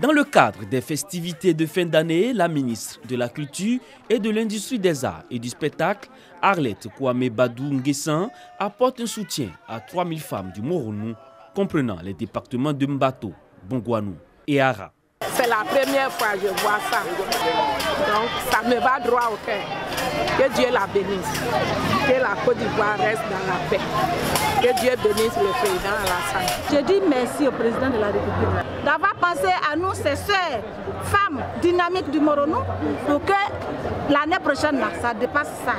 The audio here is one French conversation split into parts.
Dans le cadre des festivités de fin d'année, la ministre de la Culture et de l'Industrie des Arts et du Spectacle, Arlette Kwame Badou Nguessan, apporte un soutien à 3000 femmes du Moronou, comprenant les départements de Mbato, Bongouanou et Ara. C'est la première fois que je vois ça, donc ça me va droit au cœur. Que Dieu la bénisse, que la Côte d'Ivoire reste dans la paix, que Dieu bénisse le président Alassane. Je dis merci au président de la République d'avoir pensé à nous, ces sœurs, femmes dynamiques du Moronou, pour que l'année prochaine, ça dépasse ça.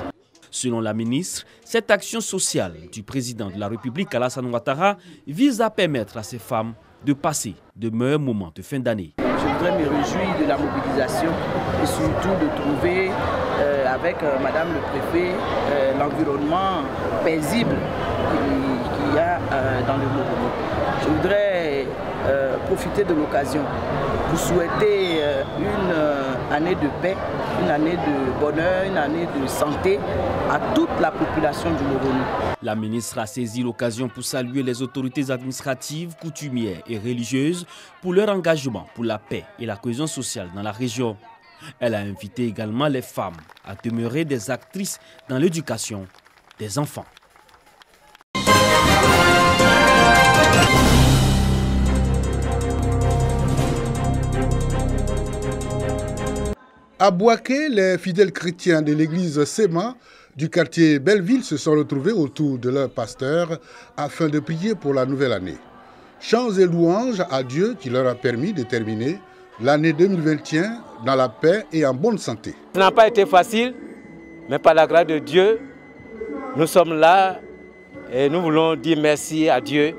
Selon la ministre, cette action sociale du président de la République Alassane Ouattara vise à permettre à ces femmes de passer de meilleurs moments de fin d'année. Je voudrais me réjouir de la mobilisation et surtout de trouver avec Madame le Préfet l'environnement paisible qu'il y a dans le Moronou. Je voudrais profiter de l'occasion pour souhaiter une année de paix, une année de bonheur, une année de santé à toute la population du Moronou. La ministre a saisi l'occasion pour saluer les autorités administratives, coutumières et religieuses pour leur engagement pour la paix et la cohésion sociale dans la région. Elle a invité également les femmes à demeurer des actrices dans l'éducation des enfants. À Bouaké, les fidèles chrétiens de l'église Séma du quartier Belleville se sont retrouvés autour de leur pasteur afin de prier pour la nouvelle année. Chants et louanges à Dieu qui leur a permis de terminer l'année 2021 dans la paix et en bonne santé. Ce n'a pas été facile, mais par la grâce de Dieu, nous sommes là et nous voulons dire merci à Dieu.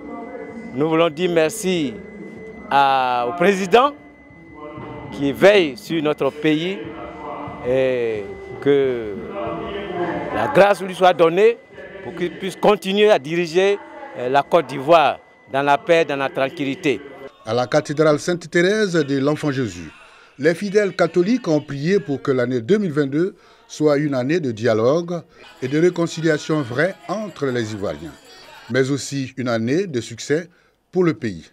Nous voulons dire merci au président qui veille sur notre pays et que la grâce lui soit donnée pour qu'il puisse continuer à diriger la Côte d'Ivoire dans la paix, dans la tranquillité. À la cathédrale Sainte-Thérèse de l'Enfant Jésus, les fidèles catholiques ont prié pour que l'année 2022 soit une année de dialogue et de réconciliation vraie entre les Ivoiriens, mais aussi une année de succès pour le pays.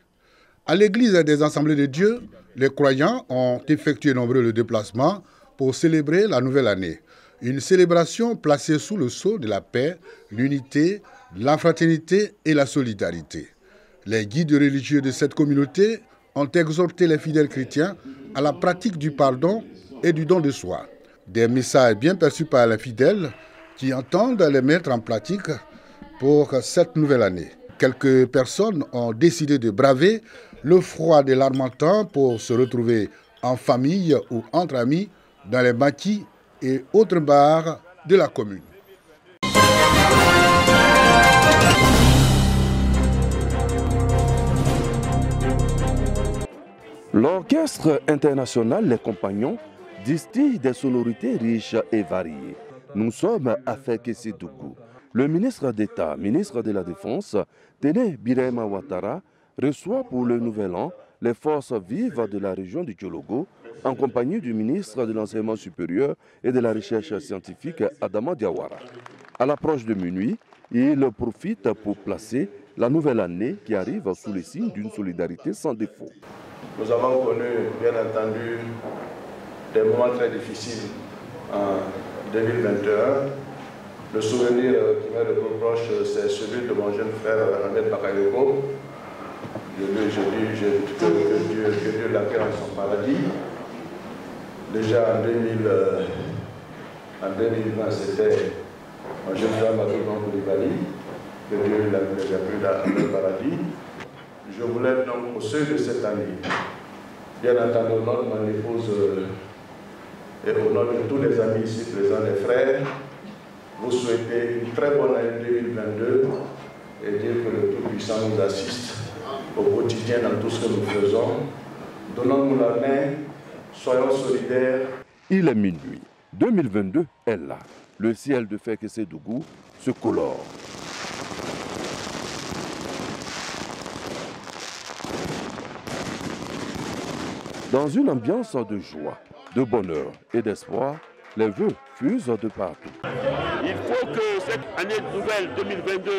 À l'église des Assemblées de Dieu, les croyants ont effectué nombreux déplacements pour célébrer la nouvelle année. Une célébration placée sous le sceau de la paix, l'unité, la fraternité et la solidarité. Les guides religieux de cette communauté ont exhorté les fidèles chrétiens à la pratique du pardon et du don de soi. Des messages bien perçus par les fidèles qui entendent les mettre en pratique pour cette nouvelle année. Quelques personnes ont décidé de braver le froid de l'Harmattan pour se retrouver en famille ou entre amis dans les maquis et autres bars de la commune. L'orchestre international Les Compagnons distille des sonorités riches et variées. Nous sommes à Fekessédougou. Le ministre d'État, ministre de la Défense, Téné Birahima Ouattara, reçoit pour le nouvel an les forces vives de la région du Djologo, en compagnie du ministre de l'Enseignement supérieur et de la Recherche scientifique, Adama Diawara. À l'approche de minuit, il profite pour placer la nouvelle année qui arrive sous le signe d'une solidarité sans défaut. Nous avons connu, bien entendu, des moments très difficiles en 2021. Le souvenir qui m'est le plus proche, c'est celui de mon jeune frère Ahmed Bakayoko. Je dis que Dieu l'accueille en son paradis. Déjà en 2020, c'était mon jeune frère Matouban Koulibaly, que Dieu l'accueille dans le paradis. Je voulais donc, au seuil de cette année, bien entendu, au nom de mon épouse et au nom de tous les amis ici présents, les frères, vous souhaiter une très bonne année 2022 et dire que le Tout-Puissant nous assiste au quotidien dans tout ce que nous faisons. Donnons-nous la main, soyons solidaires. Il est minuit. 2022 est là. Le ciel de Fekessédougou se colore. Dans une ambiance de joie, de bonheur et d'espoir, les vœux fusent de partout. Il faut que cette année nouvelle 2022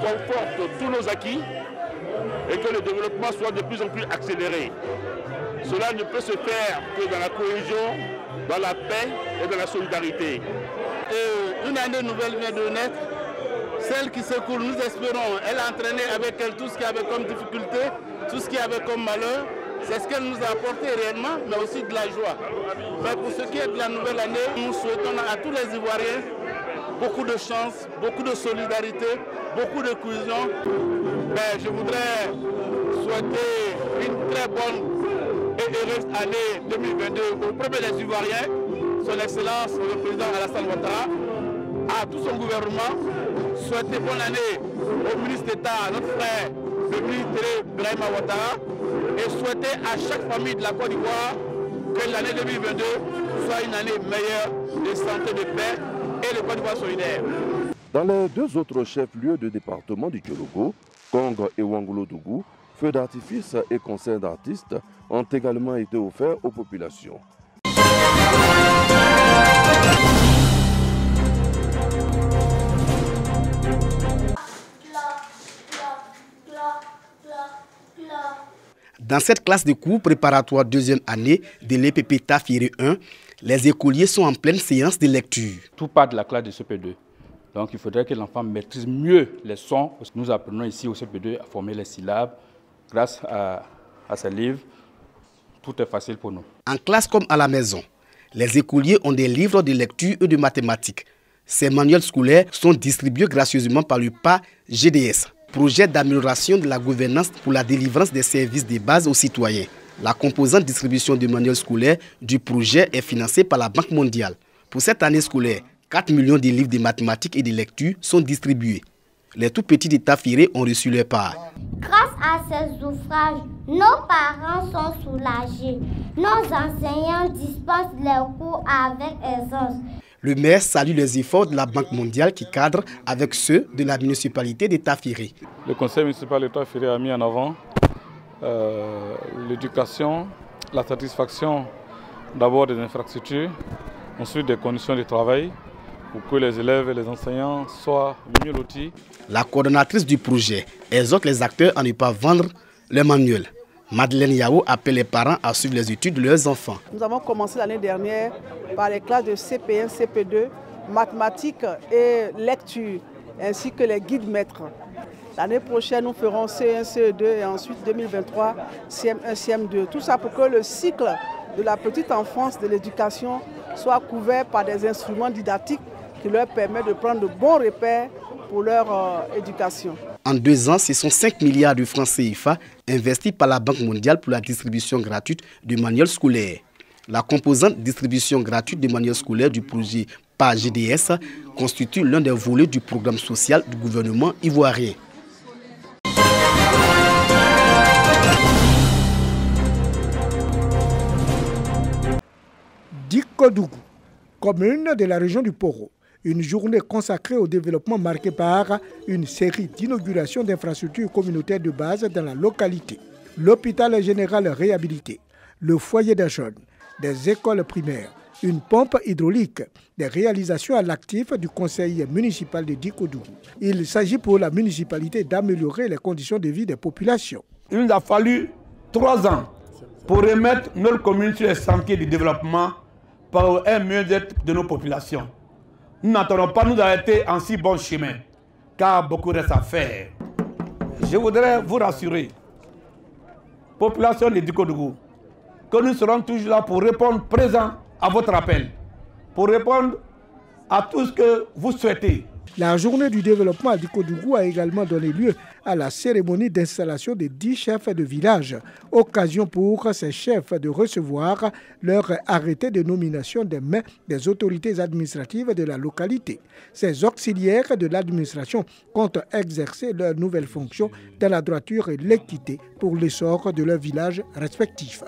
conforte tous nos acquis et que le développement soit de plus en plus accéléré. cela ne peut se faire que dans la cohésion, dans la paix et dans la solidarité. Une année nouvelle vient de naître. Celle qui s'écoule, nous espérons, elle a entraîné avec elle tout ce qu'il y avait comme difficulté, tout ce qu'il y avait comme malheur. C'est ce qu'elle nous a apporté réellement, mais aussi de la joie. Mais pour ce qui est de la nouvelle année, nous souhaitons à tous les Ivoiriens beaucoup de chance, beaucoup de solidarité, beaucoup de cohésion. Je voudrais souhaiter une très bonne et heureuse année 2022 au premier des Ivoiriens, son Excellence le Président Alassane Ouattara, à tout son gouvernement. Souhaiter bonne année au ministre d'État, notre frère, le ministre Brahima Ouattara, et souhaiter à chaque famille de la Côte d'Ivoire que l'année 2022 soit une année meilleure de santé, de paix et de Côte d'Ivoire solidaire. Dans les deux autres chefs-lieux de département du Djologo, Kong et Ouangoulo-Dougou, feux d'artifice et concerts d'artistes ont également été offerts aux populations. Dans cette classe de cours préparatoire deuxième année de l'EPP Tafiri 1, les écoliers sont en pleine séance de lecture. Tout part de la classe de CP2. Donc il faudrait que l'enfant maîtrise mieux les sons. Nous apprenons ici au CP2 à former les syllabes. Grâce à ces livres, tout est facile pour nous. En classe comme à la maison, les écoliers ont des livres de lecture et de mathématiques. Ces manuels scolaires sont distribués gracieusement par le PA GDS, projet d'amélioration de la gouvernance pour la délivrance des services de base aux citoyens. La composante distribution de manuels scolaires du projet est financée par la Banque mondiale. Pour cette année scolaire, 4 millions de livres de mathématiques et de lecture sont distribués. Les tout petits de Tafiri ont reçu leur part. Grâce à ces ouvrages, nos parents sont soulagés. Nos enseignants dispensent leurs cours avec aisance. Le maire salue les efforts de la Banque mondiale qui cadrent avec ceux de la municipalité de Tafiri. Le conseil municipal de Tafiri a mis en avant l'éducation, la satisfaction d'abord des infrastructures, ensuite des conditions de travail pour que les élèves et les enseignants soient mieux lotis. La coordonnatrice du projet exhorte les acteurs à ne pas vendre les manuels. Madeleine Yao appelle les parents à suivre les études de leurs enfants. Nous avons commencé l'année dernière par les classes de CP1, CP2, mathématiques et lecture, ainsi que les guides maîtres. L'année prochaine, nous ferons CE1, CE2 et ensuite 2023, CM1, CM2. Tout ça pour que le cycle de la petite enfance de l'éducation soit couvert par des instruments didactiques qui leur permettent de prendre de bons repères pour leur éducation. En 2 ans, ce sont 5 milliards de francs CFA investis par la Banque mondiale pour la distribution gratuite de manuels scolaires. La composante distribution gratuite de manuels scolaires du projet PA-GDS constitue l'un des volets du programme social du gouvernement ivoirien. Dikodougou, commune de la région du Poro. Une journée consacrée au développement marquée par une série d'inaugurations d'infrastructures communautaires de base dans la localité. L'hôpital général réhabilité, le foyer des jeunes, des écoles primaires, une pompe hydraulique, des réalisations à l'actif du conseil municipal de Dikodougou. Il s'agit pour la municipalité d'améliorer les conditions de vie des populations. Il nous a fallu 3 ans pour remettre notre commune sur les sentiers du développement par un mieux-être de nos populations. Nous n'entendons pas nous arrêter en si bon chemin, car beaucoup reste à faire. Je voudrais vous rassurer, population de Dikodougou, que nous serons toujours là pour répondre présent à votre appel, pour répondre à tout ce que vous souhaitez. La journée du développement à Dikodougou a également donné lieu à la cérémonie d'installation des 10 chefs de village. Occasion pour ces chefs de recevoir leur arrêté de nomination des mains des autorités administratives de la localité. Ces auxiliaires de l'administration comptent exercer leurs nouvelles fonctions dans la droiture et l'équité pour l'essor de leurs villages respectifs.